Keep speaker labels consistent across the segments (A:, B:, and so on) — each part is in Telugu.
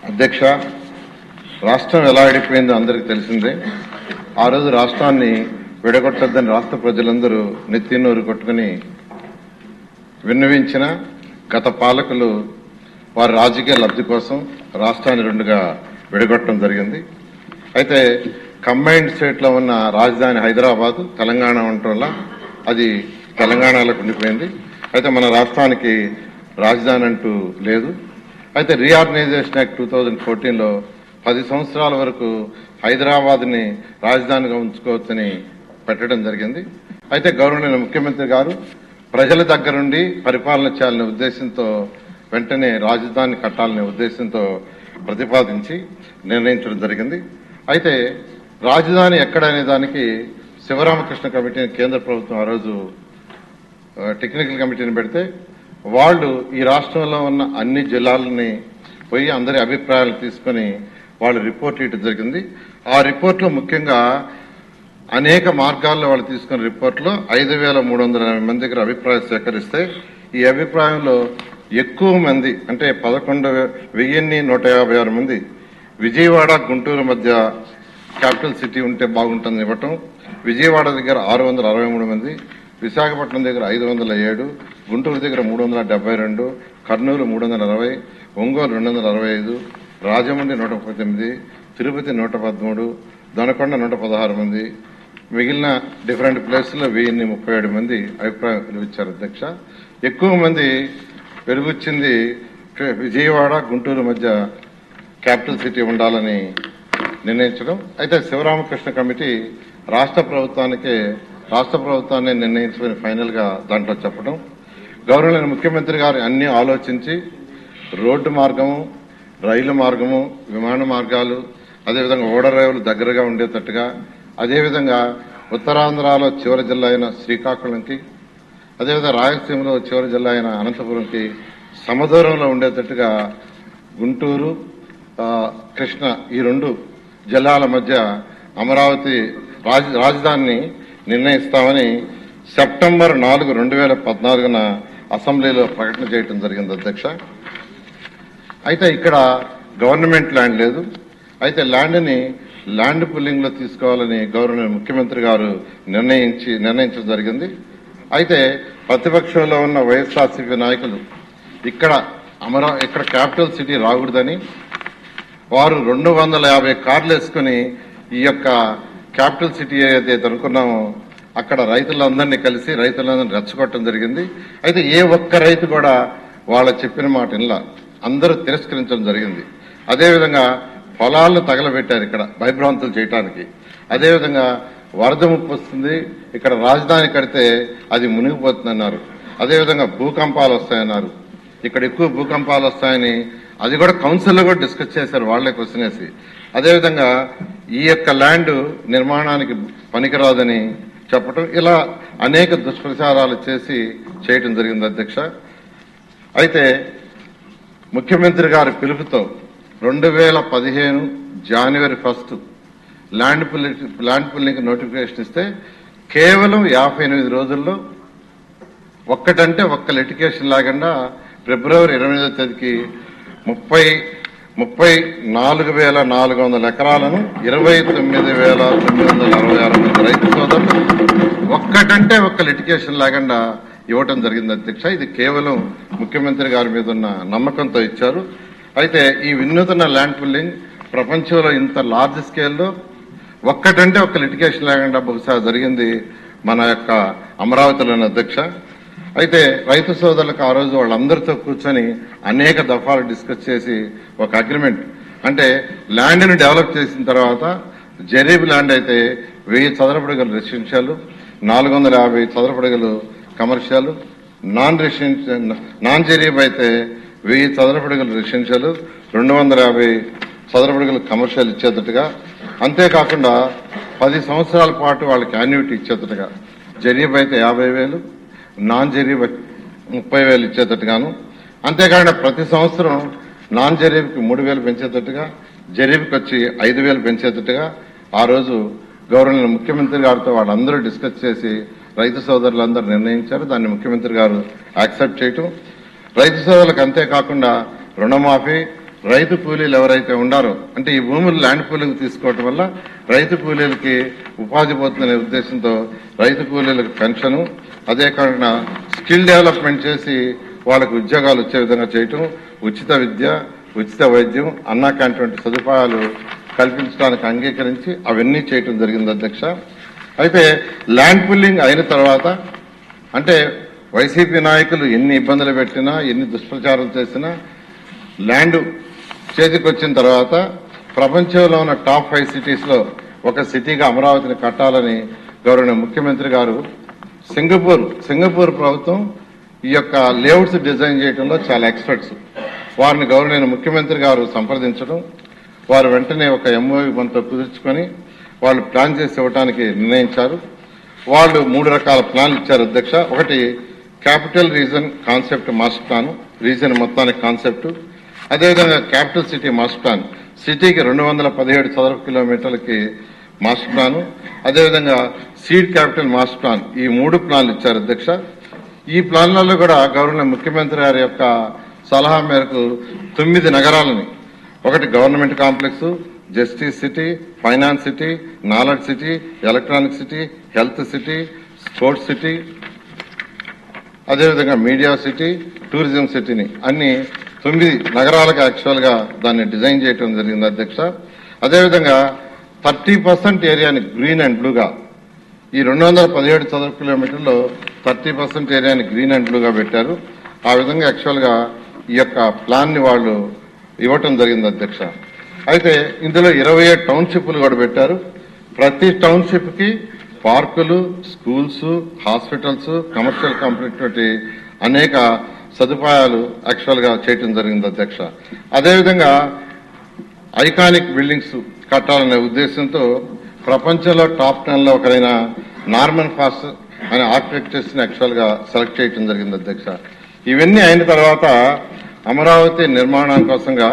A: అధ్యక్ష, రాష్ట్రం ఎలా విడిపోయిందో అందరికీ తెలిసిందే. ఆ రోజు రాష్ట్రాన్ని విడగొట్టొద్దని రాష్ట్ర ప్రజలందరూ నెత్తినోరు కొట్టుకుని విన్నవించిన గత పాలకులు వారి రాజకీయ లబ్ధి కోసం రాష్ట్రాన్ని రెండుగా విడగొట్టడం జరిగింది. అయితే కంబైన్డ్ స్టేట్లో ఉన్న రాజధాని హైదరాబాద్, తెలంగాణ ఉండటం వల్ల అది తెలంగాణలోకి ఉండిపోయింది. అయితే మన రాష్ట్రానికి రాజధాని అంటూ లేదు. అయితే రీఆర్గనైజేషన్ యాక్ట్ 2014లో 10 సంవత్సరాల వరకు హైదరాబాద్ని రాజధానిగా ఉంచుకోవచ్చని పెట్టడం జరిగింది. అయితే గౌరవనీయ ముఖ్యమంత్రి గారు ప్రజల దగ్గరుండి పరిపాలన చేయాలనే ఉద్దేశంతో వెంటనే రాజధాని కట్టాలనే ఉద్దేశంతో ప్రతిపాదించి నిర్ణయించడం జరిగింది. అయితే రాజధాని ఎక్కడనే దానికి శివరామకృష్ణ కమిటీని కేంద్ర ప్రభుత్వం ఆ రోజు టెక్నికల్ కమిటీని పెడితే వాళ్ళు ఈ రాష్ట్రంలో ఉన్న అన్ని జిల్లాలని పోయి అందరి అభిప్రాయాలు తీసుకుని వాళ్ళు రిపోర్ట్ ఇవ్వడం జరిగింది. ఆ రిపోర్ట్లో ముఖ్యంగా అనేక మార్గాల్లో వాళ్ళు తీసుకున్న రిపోర్ట్లో 5,380 మంది దగ్గర అభిప్రాయాలు సేకరిస్తే ఈ అభిప్రాయంలో ఎక్కువ మంది అంటే 11,156 మంది విజయవాడ గుంటూరు మధ్య క్యాపిటల్ సిటీ ఉంటే బాగుంటుంది ఇవ్వటం, విజయవాడ దగ్గర 663 మంది, విశాఖపట్నం దగ్గర 507, గుంటూరు దగ్గర 372, కర్నూలు 360, ఒంగోలు 265, రాజమండ్రి 139, తిరుపతి 113, దొనకొండ 116 మంది, మిగిలిన డిఫరెంట్ ప్లేసుల్లో 1037 మంది అభిప్రాయం వెలువిచ్చారు. అధ్యక్ష, ఎక్కువ మంది వెలుగుచ్చింది విజయవాడ గుంటూరు మధ్య క్యాపిటల్ సిటీ ఉండాలని నిర్ణయించడం. అయితే శివరామకృష్ణ కమిటీ రాష్ట్ర ప్రభుత్వాన్ని నిర్ణయించుకుని ఫైనల్ గా దాంట్లో చెప్పడం, గౌరవనీయ ముఖ్యమంత్రి గారు అన్ని ఆలోచించి రోడ్డు మార్గము, రైలు మార్గము, విమాన మార్గాలు, అదేవిధంగా ఓడరేవులు దగ్గరగా ఉండేటట్టుగా, అదేవిధంగా ఉత్తరాంధ్రలో చివరి జిల్లా అయిన శ్రీకాకుళంకి, అదేవిధంగా రాయలసీమలో చివరి జిల్లా అయిన అనంతపురంకి సమదూరంలో ఉండేటట్టుగా గుంటూరు, కృష్ణ ఈ 2 జిల్లాల మధ్య అమరావతి రాజధానిని నిర్ణయిస్తామని సెప్టెంబర్ 4, 2014 అసెంబ్లీలో ప్రకటన చేయడం జరిగింది. అధ్యక్ష, అయితే ఇక్కడ గవర్నమెంట్ ల్యాండ్ లేదు. అయితే ల్యాండ్ పుల్లింగ్ లో తీసుకోవాలని గౌరవనీయ ముఖ్యమంత్రి గారు నిర్ణయించడం జరిగింది. అయితే ప్రతిపక్షంలో ఉన్న వైఎస్ఆర్సీపీ నాయకులు ఇక్కడ క్యాపిటల్ సిటీ రాకూడదని వారు 250 కార్లు వేసుకుని ఈ యొక్క క్యాపిటల్ సిటీ ఏదైతే అనుకున్నామో అక్కడ రైతులందరినీ కలిసి రైతులందరినీ రెచ్చగొట్టడం జరిగింది. అయితే ఏ ఒక్క రైతు కూడా వాళ్ళ చెప్పిన మాట ఇలా అందరూ తిరస్కరించడం జరిగింది. అదేవిధంగా పొలాలను తగలబెట్టారు ఇక్కడ భయభ్రాంతులు చేయడానికి. అదేవిధంగా వరద ముప్పు వస్తుంది, ఇక్కడ రాజధాని కడితే అది మునిగిపోతుందన్నారు. అదేవిధంగా భూకంపాలు వస్తాయన్నారు. ఇక్కడ ఎక్కువ భూకంపాలు వస్తాయని అది కూడా కౌన్సిల్లో కూడా డిస్కస్ చేశారు, వాళ్లే క్వశ్చన్ వేసి. అదేవిధంగా ఈ యొక్క ల్యాండ్ నిర్మాణానికి పనికిరాదని చెప్పటం, ఇలా అనేక దుష్ప్రచారాలు చేయటం జరిగింది. అధ్యక్ష, అయితే ముఖ్యమంత్రి గారి పిలుపుతో 2015 జనవరి 1 ల్యాండ్ పుల్లింగ్ నోటిఫికేషన్ ఇస్తే కేవలం 58 రోజుల్లో ఒక్కటంటే ఒక్క లిటిగేషన్ లేకుండా ఫిబ్రవరి 28వ తేదీకి 34,400 ఎకరాలను 29,966 మంది రైతు సోదరులు ఒక్కటంటే ఒక్క లిటిగేషన్ లేకుండా ఇవ్వటం జరిగింది. అధ్యక్ష, ఇది కేవలం ముఖ్యమంత్రి గారి మీద ఉన్న నమ్మకంతో ఇచ్చారు. అయితే ఈ వినూత్న ల్యాండ్ పుల్లింగ్ ప్రపంచంలో ఇంత లార్జ్ స్కేల్లో ఒక్కటంటే ఒక్క లిటిగేషన్ లేకుండా బహుశా జరిగింది మన యొక్క అమరావతిలోని. అధ్యక్ష, అయితే రైతు సోదరులకు ఆ రోజు వాళ్ళందరితో కూర్చొని అనేక దఫాలు డిస్కస్ చేసి ఒక అగ్రిమెంట్, అంటే ల్యాండ్ని డెవలప్ చేసిన తర్వాత జరీబ్ ల్యాండ్ అయితే 1000 చదరపు అడుగులు రెసిడెన్షియల్, 450 చదరపు అడుగులు కమర్షియల్, నాన్ జరీబ్ అయితే 1000 చదరపు అడుగులు రెసిడెన్షియల్, 250 చదరపు అడుగులు కమర్షియల్ ఇచ్చేటట్టుగా, అంతేకాకుండా 10 సంవత్సరాల పాటు వాళ్ళకి యాన్యుటీ ఇచ్చేటట్టుగా, జరీబ్ అయితే 50,000, నాన్ జరీబ్ 30,000 ఇచ్చేటట్టుగాను, అంతేకాకుండా ప్రతి సంవత్సరం నాన్ జరీబ్కి 3,000 పెంచేటట్టుగా, జరీబ్కి వచ్చి 5,000 పెంచేటట్టుగా ఆ రోజు గౌరవనీయ ముఖ్యమంత్రి గారితో వాళ్ళందరూ డిస్కస్ చేసి రైతు సోదరులందరూ నిర్ణయించారు. దాన్ని ముఖ్యమంత్రి గారు యాక్సెప్ట్ చేయటం, రైతు సోదరులకు అంతేకాకుండా రుణమాఫీ, రైతు కూలీలు ఎవరైతే ఉండారో, అంటే ఈ భూములు ల్యాండ్ పూలింగ్ తీసుకోవటం వల్ల రైతు కూలీలకి ఉపాధి పోతుందనే ఉద్దేశంతో రైతు కూలీలకు పెన్షను, అదే కాకుండా స్కిల్ డెవలప్మెంట్ చేసి వాళ్ళకు ఉద్యోగాలు వచ్చే విధంగా చేయటం, ఉచిత విద్య, ఉచిత వైద్యం, అన్నా క్యాంటీన్ వంటి సదుపాయాలు కల్పించడానికి అంగీకరించి అవన్నీ చేయటం జరిగింది అధ్యక్ష. అయితే ల్యాండ్ పూలింగ్ అయిన తర్వాత, అంటే వైసీపీ నాయకులు ఎన్ని ఇబ్బందులు పెట్టినా, ఎన్ని దుష్ప్రచారం చేసినా, ల్యాండ్ చేతికి వచ్చిన తర్వాత ప్రపంచంలో ఉన్న టాప్ 5 సిటీస్లో ఒక సిటీగా అమరావతిని కట్టాలని గౌరవ ముఖ్యమంత్రి గారు సింగపూర్ ప్రభుత్వం ఈ యొక్క లేఅవుట్స్ డిజైన్ చేయడంలో చాలా ఎక్స్పర్ట్స్. వారిని గౌరవనీయ ముఖ్యమంత్రి గారు సంప్రదించడం, వారు వెంటనే ఒక ఎంఓయూ మనతో కుదుర్చుకొని వాళ్ళు ప్లాన్ చేసి ఇవ్వడానికి నిర్ణయించారు. వాళ్ళు 3 రకాల ప్లాన్లు ఇచ్చారు అధ్యక్ష. ఒకటి capital region concept master plan, reason మొత్తానికి కాన్సెప్ట్. అదేవిధంగా క్యాపిటల్ సిటీ మాస్టర్ ప్లాన్, సిటీకి 217 చదరపు కిలోమీటర్లకి మాస్టర్ ప్లాన్. అదేవిధంగా సీడ్ క్యాపిటల్ మాస్టర్ ప్లాన్, ఈ 3 ప్లాన్లు ఇచ్చారు అధ్యక్ష. ఈ ప్లాన్లలో కూడా గౌరవ ముఖ్యమంత్రి గారి యొక్క సలహా మేరకు 9 నగరాలని, ఒకటి government complex, justice city, finance city, knowledge city, electronic city, health city, sports city, అదేవిధంగా మీడియా సిటీ, టూరిజం సిటీని అన్ని 9 నగరాలకు యాక్చువల్ గా దాన్ని డిజైన్ చేయడం జరిగింది అధ్యక్ష. అదేవిధంగా 30% ఏరియాని గ్రీన్ అండ్ బ్లూగా, ఈ 217 చదరపు కిలోమీటర్లో 30% ఏరియాని గ్రీన్ అండ్ బ్లూగా పెట్టారు. ఆ విధంగా యాక్చువల్ గా ఈ యొక్క ప్లాన్ ని వాళ్ళు ఇవ్వటం జరిగింది అధ్యక్ష. అయితే ఇందులో 27 టౌన్షిప్లు కూడా పెట్టారు. ప్రతి టౌన్షిప్ కి పార్కులు, స్కూల్స్, హాస్పిటల్స్, కమర్షియల్ కంపెనీ వంటి అనేక సదుపాయాలు యాక్చువల్ గా చేయటం జరిగింది అధ్యక్ష. అదేవిధంగా ఐకానిక్ బిల్డింగ్స్ కట్టాలనే ఉద్దేశంతో ప్రపంచంలో టాప్ 10లో ఒకరైన నార్మన్ ఫాస్ట్ అనే ఆర్కిటెక్చర్స్ ని యాక్చువల్ గా సెలెక్ట్ చేయడం జరిగింది అధ్యక్ష. ఇవన్నీ అయిన తర్వాత అమరావతి నిర్మాణం కోసంగా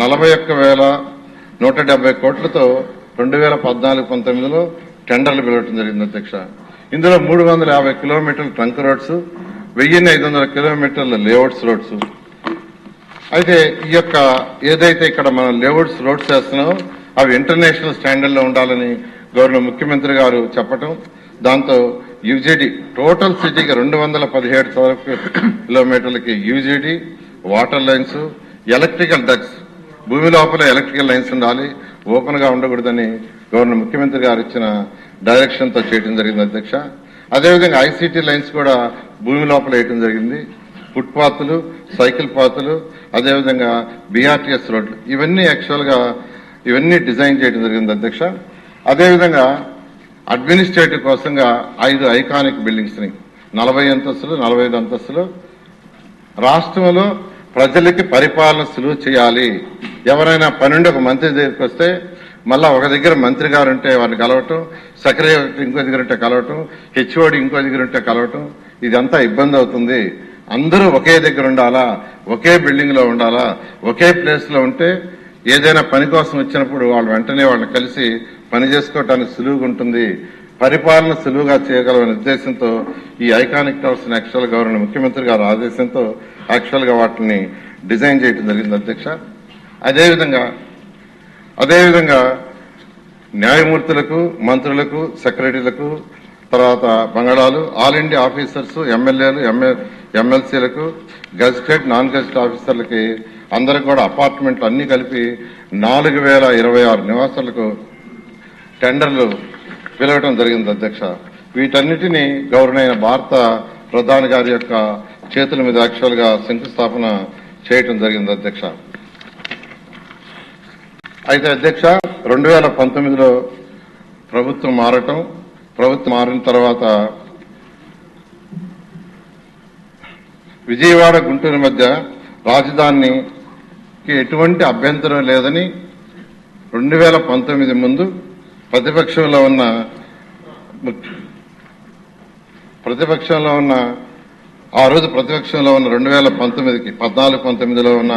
A: 41,170 కోట్లతో 2014-19లో టెండర్లు పిలవటం జరిగింది అధ్యక్ష. ఇందులో 350 కిలోమీటర్ల ట్రంక్ రోడ్స్, 1,500 కిలోమీటర్ల లేఅవుట్స్ రోడ్స్. అయితే ఈ యొక్క ఏదైతే ఇక్కడ మనం లేఅవుట్స్ రోడ్స్ చేస్తున్నామో అవి ఇంటర్నేషనల్ స్టాండర్డ్ లో ఉండాలని గౌరవ ముఖ్యమంత్రి గారు చెప్పటం, దాంతో యూజీడీ టోటల్ సిటీకి 217 చదరపు కిలోమీటర్లకి UGD, water lines, electrical ducts, భూమి లోపల ఎలక్ట్రికల్ లైన్స్ ఉండాలి, ఓపెన్ గా ఉండకూడదని గవర్నర్ ముఖ్యమంత్రి గారు ఇచ్చిన డైరెక్షన్ తో చేయడం జరిగింది అధ్యక్ష. అదేవిధంగా ఐసీటీ లైన్స్ కూడా భూమి లోపల వేయడం జరిగింది. ఫుట్ పాత్లు, సైకిల్ పాత్లు, అదేవిధంగా బీఆర్టీఎస్ రోడ్లు, ఇవన్నీ యాక్చువల్ గా ఇవన్నీ డిజైన్ చేయడం జరిగింది అధ్యక్ష. అదేవిధంగా అడ్మినిస్ట్రేటివ్ కోసంగా 5 ఐకానిక్ బిల్డింగ్స్ ని 40 అంతస్తులు, 45 అంతస్తులు రాష్ట్రంలో ప్రజలకి పరిపాలన సులువు చేయాలి. ఎవరైనా పనుండి ఒక మంత్రి దగ్గరికి వస్తే మళ్ళా ఒక దగ్గర మంత్రి గారు ఉంటే వారిని కలవటం, సెక్రటరీ ఇంకో దగ్గర ఉంటే కలవటం, హెచ్ఓడి ఇంకో దగ్గర ఉంటే కలవటం, ఇదంతా ఇబ్బంది అవుతుంది. అందరూ ఒకే దగ్గర ఉండాలా, ఒకే బిల్డింగ్ లో ఉండాలా, ఒకే ప్లేస్ లో ఉంటే ఏదైనా పని కోసం వచ్చినప్పుడు వాళ్ళు వెంటనే వాళ్ళని కలిసి పని చేసుకోవడానికి సులువుగా ఉంటుంది, పరిపాలన సులువుగా చేయగలమనే ఉద్దేశంతో ఈ ఐకానిక్ టవర్స్ ని యాక్చువల్ గవర్నర్ ముఖ్యమంత్రి గారి ఆదేశంతో యాక్చువల్ గా వాటిని డిజైన్ చేయడం జరిగింది అధ్యక్ష. అదేవిధంగా న్యాయమూర్తులకు, మంత్రులకు, సెక్రటరీలకు, తర్వాత బంగాళాలు, ఆల్ ఇండియా ఆఫీసర్స్, ఎమ్మెల్యేలు, ఎమ్మెల్సీలకు, గెజిటెడ్, నాన్ గెజిటెడ్ ఆఫీసర్లకి అందరికి కూడా అపార్ట్మెంట్లు అన్ని కలిపి 4,026 నివాసాలకు టెండర్లు పిలవటం జరిగింది అధ్యక్ష. వీటన్నిటినీ గౌరవనీయ భారత ప్రధాని గారి యొక్క చేతుల మీద యాక్చువల్ గా శంకుస్థాపన చేయటం జరిగింది అధ్యక్ష. అయితే అధ్యక్ష 2019లో ప్రభుత్వం మారిన తర్వాత విజయవాడ, గుంటూరు మధ్య రాజధానికి ఎటువంటి అభ్యంతరం లేదని 2019 ముందు ప్రతిపక్షంలో ఉన్న 2019లో ఉన్న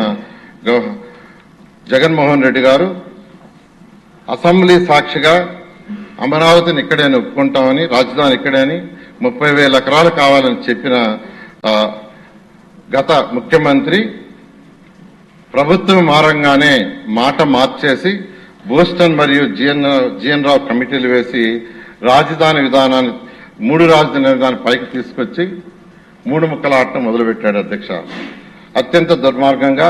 A: జగన్మోహన్ రెడ్డి గారు అసెంబ్లీ సాక్షిగా అమరావతిని ఇక్కడే ఒప్పుకుంటామని, రాజధాని ఇక్కడే అని 30,000 ఎకరాలు కావాలని చెప్పిన గత ముఖ్యమంత్రి ప్రభుత్వం మారంగానే మాట మార్చేసి బోస్టన్ మరియు జిఎన్ రావు కమిటీలు వేసి రాజధాని విధానాన్ని 3 రాజధాని విధానాన్ని పైకి తీసుకొచ్చి 3 ముక్కల ఆటం మొదలుపెట్టాడు అధ్యక్ష. అత్యంత దుర్మార్గంగా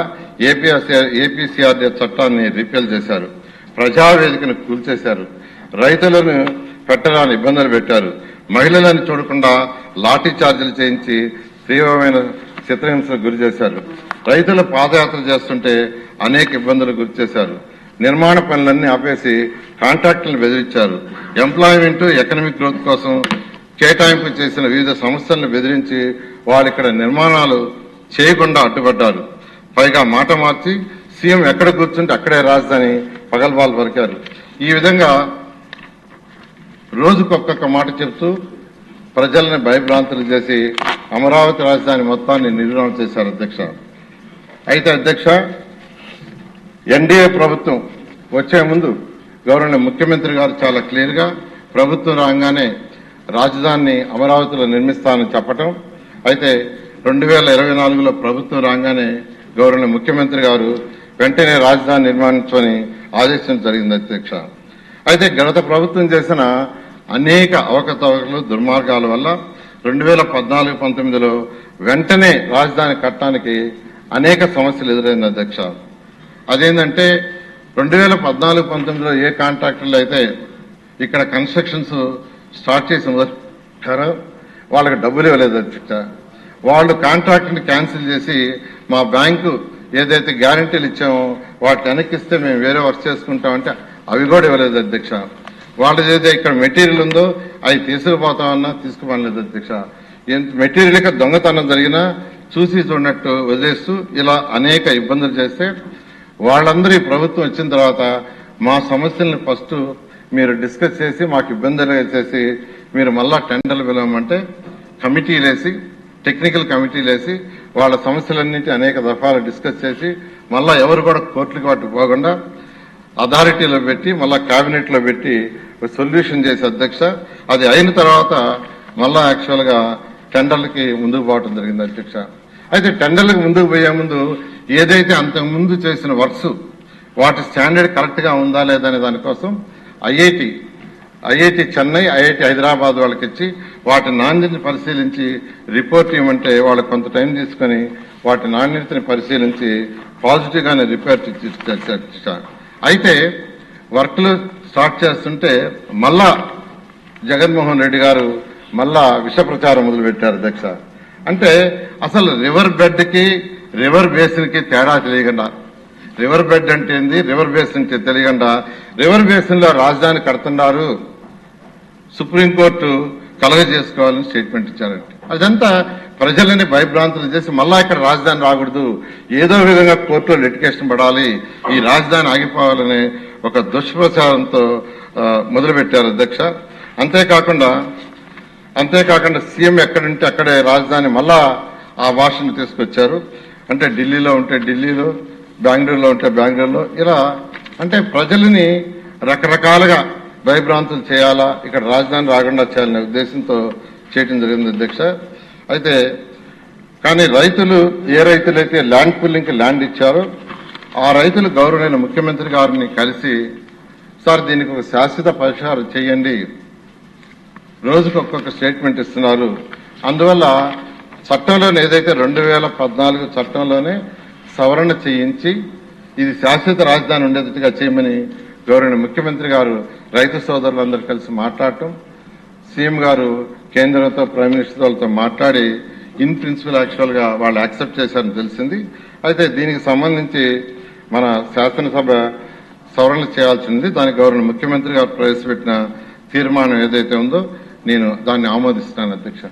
A: ఏపీసీఆర్డీ చట్టాన్ని రిపేల్ చేశారు, ప్రజావేదికను కూల్చేశారు, రైతులను పెట్టడానికి ఇబ్బందులు పెట్టారు, మహిళలను చూడకుండా లాఠీ చార్జీలు చేయించి తీవ్రమైన చిత్రహింసలకు గురి చేశారు, రైతులు పాదయాత్ర చేస్తుంటే అనేక ఇబ్బందులకు గురి చేశారు, నిర్మాణ పనులన్నీ ఆపేసి కాంట్రాక్టులను బెదిరించారు, ఎంప్లాయ్మెంట్ ఎకనామిక్ గ్రోత్ కోసం కేటాయింపు చేసిన వివిధ సంస్థలను బెదిరించి వాళ్ళు ఇక్కడ నిర్మాణాలు చేయకుండా అడ్డుపడ్డారు. పైగా మాట మార్చి సీఎం ఎక్కడ కూర్చుంటే అక్కడే రాజధాని పగల్బాలు పలికారు. ఈ విధంగా రోజుకొక్కొక్క మాట చెప్తూ ప్రజలను భయభ్రాంతులు చేసి అమరావతి రాజధాని మొత్తాన్ని నిర్మాణం చేశారు అధ్యక్ష. అయితే అధ్యక్ష, ఎన్డీఏ ప్రభుత్వం వచ్చే ముందు గవర్నర్ ముఖ్యమంత్రి గారు చాలా క్లియర్ గా ప్రభుత్వం రాగానే రాజధానిని అమరావతిలో నిర్మిస్తానని చెప్పటం, అయితే 2024లో ప్రభుత్వం రాగానే గవర్నర్ ముఖ్యమంత్రి గారు వెంటనే రాజధాని నిర్మాణించమని ఆదేశించడం జరిగింది అధ్యక్ష. అయితే గత ప్రభుత్వం చేసిన అనేక అవకతవకలు దుర్మార్గాల వల్ల 2014-19లో వెంటనే రాజధాని కట్టడానికి అనేక సమస్యలు ఎదురైంది అధ్యక్ష. అదేంటంటే 2014-19లో ఏ కాంట్రాక్టర్లు అయితే ఇక్కడ కన్స్ట్రక్షన్స్ స్టార్ట్ చేసిన వాళ్ళకి డబ్బులు ఇవ్వలేదు అధ్యక్ష. వాళ్ళు కాంట్రాక్ట్ని క్యాన్సిల్ చేసి మా బ్యాంకు ఏదైతే గ్యారంటీలు ఇచ్చామో వాటిని వెనక్కిస్తే మేము వేరే వర్క్ చేసుకుంటామంటే అవి కూడా ఇవ్వలేదు అధ్యక్ష. వాళ్ళది ఏదైతే ఇక్కడ మెటీరియల్ ఉందో అవి తీసుకుపోతామన్నా తీసుకుపోలేదు అధ్యక్ష. మెటీరియల్ దొంగతనం జరిగినా చూసి చూడనట్టు వదిలేస్తూ ఇలా అనేక ఇబ్బందులు చేస్తే వాళ్ళందరూ ఈ ప్రభుత్వం వచ్చిన తర్వాత మా సమస్యలను ఫస్ట్ మీరు డిస్కస్ చేసి మాకు ఇబ్బందులు చేసి మీరు మళ్ళా టెండర్లు పిలవమంటే కమిటీలేసి టెక్నికల్ కమిటీలేసి వాళ్ళ సమస్యలన్నింటి అనేక దఫాలు డిస్కస్ చేసి మళ్ళా ఎవరు కూడా కోర్టులకు వాటికి పోకుండా అథారిటీలో పెట్టి మళ్ళా కేబినెట్ లో పెట్టి సొల్యూషన్ చేసి అధ్యక్ష. అది అయిన తర్వాత మళ్ళా యాక్చువల్ గా టెండర్లకి ముందుకు పోవడం జరిగింది అధ్యక్ష. అయితే టెండర్లకు ముందుకు పోయే ముందు ఏదైతే అంతకు ముందు చేసిన వర్క్స్ వాటి స్టాండర్డ్ కరెక్ట్ గా ఉందా లేదా అనే దానికోసం ఐఐటి చెన్నై, ఐఐటి హైదరాబాద్ వాళ్ళకి ఇచ్చి వాటి నాణ్యతని పరిశీలించి రిపోర్ట్ ఇవ్వమంటే వాళ్ళకి కొంత టైం తీసుకుని వాటి నాణ్యతని పరిశీలించి పాజిటివ్ గానే రిపోర్ట్ ఇచ్చి అయితే వర్క్లు స్టార్ట్ చేస్తుంటే మళ్ళా జగన్మోహన్ రెడ్డి గారు మళ్ళా విష ప్రచారం మొదలుపెట్టారు అధ్యక్ష. అంటే అసలు రివర్ బెడ్ కి రివర్ బేసిన్ కి తేడా తెలియకుండా, రివర్ బెడ్ అంటే ఏంది, రివర్ బేసిన్ తెలియకుండా రివర్ బేసిన్ లో రాజధాని కడుతున్నారు, సుప్రీంకోర్టు కలగజేసుకోవాలని స్టేట్మెంట్ ఇచ్చారంటే అదంతా ప్రజలని భయభ్రాంతులు చేసి మళ్ళా ఇక్కడ రాజధాని రాకూడదు, ఏదో విధంగా కోర్టులో లిటిగేషన్ పడాలి, ఈ రాజధాని ఆగిపోవాలనే ఒక దుష్ప్రచారంతో మొదలుపెట్టారు అధ్యక్ష. అంతేకాకుండా సీఎం ఎక్కడుంటే అక్కడే రాజధాని మళ్ళా ఆ భాషను తీసుకొచ్చారు. అంటే ఢిల్లీలో ఉంటే ఢిల్లీలో, బెంగళూరులో ఉంటే బెంగళూరులో, ఇలా అంటే ప్రజలని రకరకాలుగా భయభ్రాంతులు చేయాలా, ఇక్కడ రాజధాని రాకుండా చేయాలనే ఉద్దేశంతో చేయడం జరిగింది అధ్యక్ష. అయితే కానీ రైతులు ఏ రైతులైతే ల్యాండ్ పూలింగ్కి ల్యాండ్ ఇచ్చారో ఆ రైతులు గౌరవమైన ముఖ్యమంత్రి గారిని కలిసి, సార్ దీనికి ఒక శాశ్వత పరిష్కారం చేయండి, రోజుకు ఒక్కొక్క స్టేట్మెంట్ ఇస్తున్నారు, అందువల్ల చట్టంలోనే ఏదైతే 2014 చట్టంలోనే సవరణ చేయించి ఇది శాశ్వత రాజధాని ఉండేటట్టుగా చేయమని గౌరవనీయ ముఖ్యమంత్రి గారు రైతు సోదరులందరూ కలిసి మాట్లాడటం, సీఎం గారు కేంద్రంతో ప్రైమ్ మినిస్టర్ వాళ్ళతో మాట్లాడి ఇన్ ప్రిన్సిపల్ యాక్చువల్ గా వాళ్ళు యాక్సెప్ట్ చేశారని తెలిసింది. అయితే దీనికి సంబంధించి మన శాసనసభ సవరణలు చేయాల్సి ఉంది. దానికి గౌరవనీయ ముఖ్యమంత్రి గారు ప్రవేశపెట్టిన తీర్మానం ఏదైతే ఉందో నేను దాన్ని ఆమోదిస్తున్నాను అధ్యక్ష.